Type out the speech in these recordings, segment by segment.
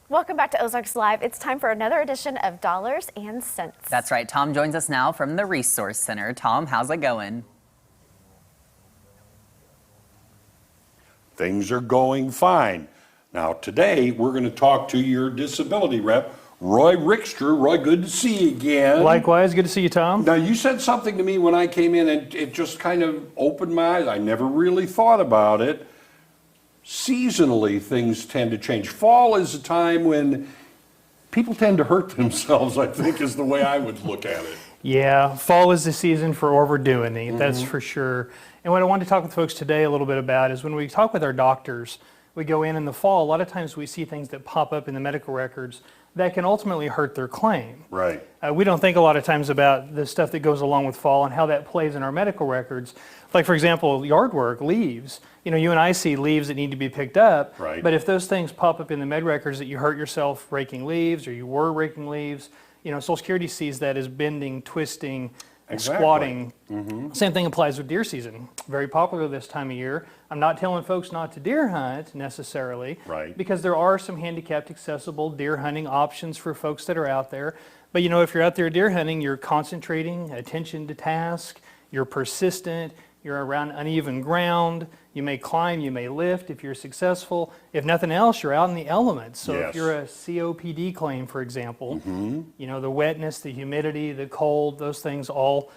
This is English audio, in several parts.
Welcome back to Ozarks Live. It's time for another edition of Dollars and Cents. That's right. Tom joins us now from the Resource Center. Tom, how's it going? Things are going fine. Now today we're going to talk to your disability rep, Roy Rickster. Roy, good to see you again. Likewise, good to see you, Tom. Now you said something to me when I came in and it just kind of opened my eyes. I never really thought about it. Seasonally, things tend to change. Fall is a time when people tend to hurt themselves, I think is the way I would look at it. Yeah, fall is the season for overdoing it, that's for sure. And what I wanted to talk with folks today a little bit about is when we talk with our doctors, we go in the fall, a lot of times we see things that pop up in the medical records that can ultimately hurt their claim. Right. We don't think a lot of times about the stuff that goes along with fall and how that plays in our medical records. Like, for example, yard work, leaves. You know, you and I see leaves that need to be picked up. Right. But if those things pop up in the med records that you hurt yourself raking leaves or you were raking leaves, you know, Social Security sees that as bending, twisting, squatting. Same thing applies with deer season. Very popular this time of year. I'm not telling folks not to deer hunt necessarily, Right. because there are some handicapped accessible deer hunting options for folks that are out there. But you know, if you're out there deer hunting, you're concentrating, attention to task, you're persistent, you're around uneven ground, you may climb, you may lift if you're successful. If nothing else, you're out in the elements. So Yes. if you're a COPD claim, for example, you know, the wetness, the humidity, the cold, those things all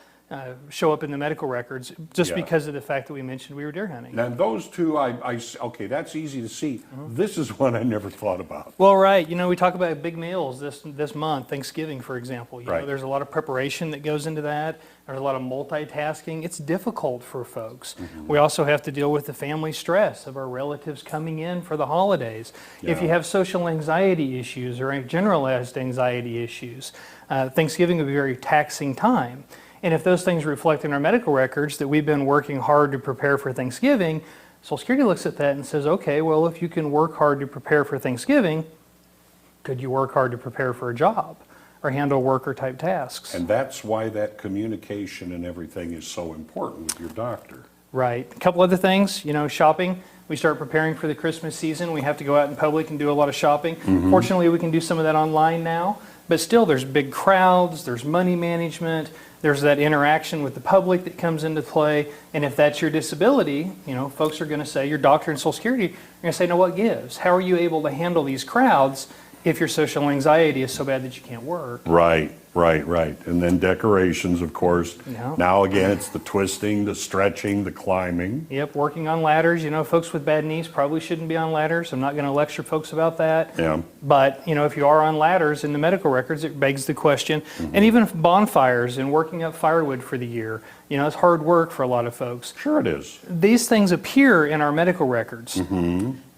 show up in the medical records just Yeah. because of the fact that we mentioned we were deer hunting. Now those two, okay, that's easy to see. This is one I never thought about. Well, right. You know, we talk about big meals this month, Thanksgiving, for example. You know, Right. there's a lot of preparation that goes into that. There's a lot of multitasking. It's difficult for folks. We also have to deal with the family stress of our relatives coming in for the holidays. If Yeah. you have social anxiety issues or generalized anxiety issues, Thanksgiving would be a very taxing time. And if those things reflect in our medical records that we've been working hard to prepare for Thanksgiving, Social Security looks at that and says, okay, well, if you can work hard to prepare for Thanksgiving, could you work hard to prepare for a job or handle worker type tasks? And that's why that communication and everything is so important with your doctor. Right. A couple other things, you know, shopping. We start preparing for the Christmas season. We have to go out in public and do a lot of shopping. Fortunately, we can do some of that online now, but still there's big crowds, there's money management, there's that interaction with the public that comes into play. And if that's your disability, you know, folks are going to say, your doctor and Social Security are going to say, no, what gives? How are you able to handle these crowds if your social anxiety is so bad that you can't work? Right. And then decorations, of course. Yeah. Now again, it's the twisting, the stretching, the climbing. Yep, working on ladders. You know, folks with bad knees probably shouldn't be on ladders. I'm not going to lecture folks about that. Yeah. But, you know, if you are on ladders in the medical records, it begs the question. And even bonfires and working up firewood for the year, you know, it's hard work for a lot of folks. Sure it is. These things appear in our medical records.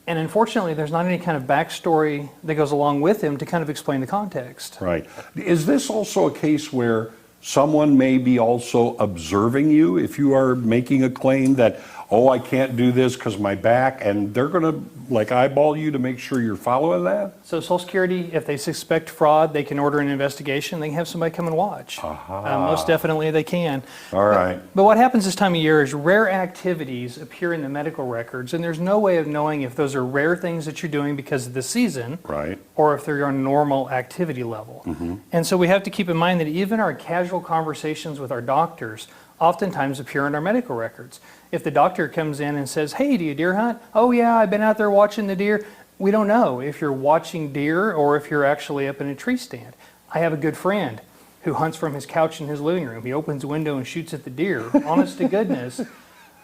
And unfortunately, there's not any kind of backstory that goes along with them to kind of explain the context. Right. Is this also a case where someone may be also observing you if you are making a claim that, oh, I can't do this because my back, and they're going to like eyeball you to make sure you're following that? So Social Security, if they suspect fraud, they can order an investigation. They can have somebody come and watch. Most definitely they can. All right. But what happens this time of year is rare activities appear in the medical records, and there's no way of knowing if those are rare things that you're doing because of the season, Right. or if they're on normal activity level. And so we have to keep in mind that even our casual conversations with our doctors oftentimes appear in our medical records. If the doctor comes in and says, hey, do you deer hunt? Oh yeah, I've been out there watching the deer. We don't know if you're watching deer or if you're actually up in a tree stand. I have a good friend who hunts from his couch in his living room. He opens a window and shoots at the deer, honest to goodness.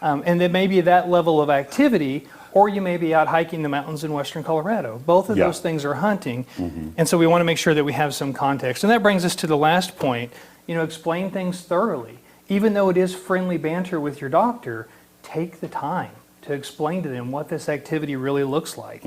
And there may be that level of activity, or you may be out hiking the mountains in western Colorado. Both of Yeah. those things are hunting. And so we want to make sure that we have some context. And that brings us to the last point, you know, explain things thoroughly. Even though it is friendly banter with your doctor, take the time to explain to them what this activity really looks like.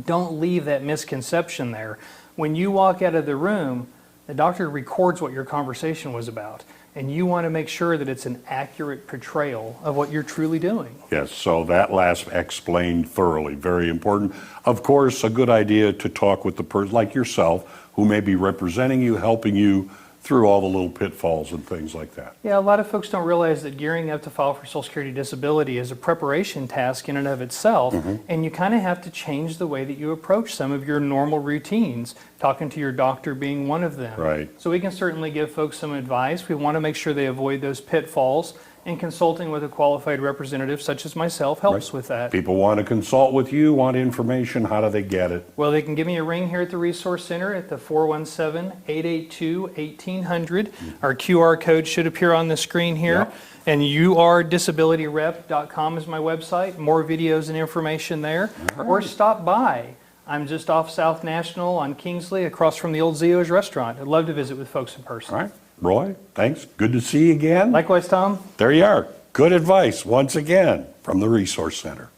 Don't leave that misconception there. When you walk out of the room, the doctor records what your conversation was about, and you want to make sure that it's an accurate portrayal of what you're truly doing. Yes, so that last explained thoroughly, very important. Of course, a good idea to talk with the person like yourself who may be representing you, helping you through all the little pitfalls and things like that. Yeah, a lot of folks don't realize that gearing up to file for Social Security disability is a preparation task in and of itself, and you kind of have to change the way that you approach some of your normal routines, talking to your doctor being one of them. Right. So we can certainly give folks some advice. We want to make sure they avoid those pitfalls, and consulting with a qualified representative such as myself helps with that. People want to consult with you, want information, how do they get it? Well, they can give me a ring here at the Resource Center at the 417-882-1800. Our QR code should appear on the screen here. Yep. And urdisabilityrep.com is my website. More videos and information there. Or stop by. I'm just off South National on Kingsley across from the old 𝙁𝘼𝗇 restaurant. I'd love to visit with folks in person. All right, Roy, thanks. Good to see you again. Likewise, Tom. There you are. Good advice once again from the Resource Center.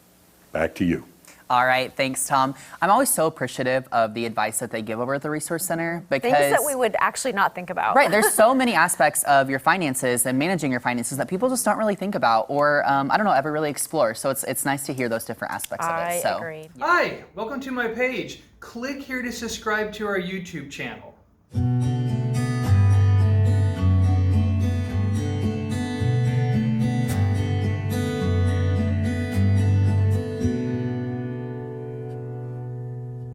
Back to you. All right, thanks, Tom. I'm always so appreciative of the advice that they give over at the Resource Center because Things that we would actually not think about. right, there's so many aspects of your finances and managing your finances that people just don't really think about or I don't know, ever really explore. So it's nice to hear those different aspects of it. I So agree. Hi, welcome to my page. Click here to subscribe to our YouTube channel.